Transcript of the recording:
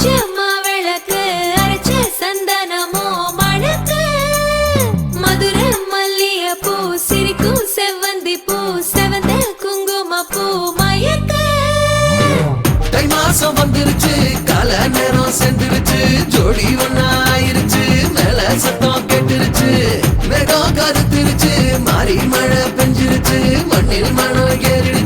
வெளிச்சமா விளக்கு அரைச்ச சந்தனமோ மணக்கு மதுர மல்லிய பூ சிரிக்கும் செவ்வந்தி பூ செவந்த குங்கும பூ மயக்க தை மாசம் வந்துருச்சு கால நேரம் சென்றுருச்சு ஜோடி ஒன்னா ஆயிருச்சு மேல சத்தம் கேட்டுருச்சு மேகம் கருத்துருச்சு மாறி மழை பெஞ்சிருச்சு மண்ணில் மனம் ஏறிடுச்சு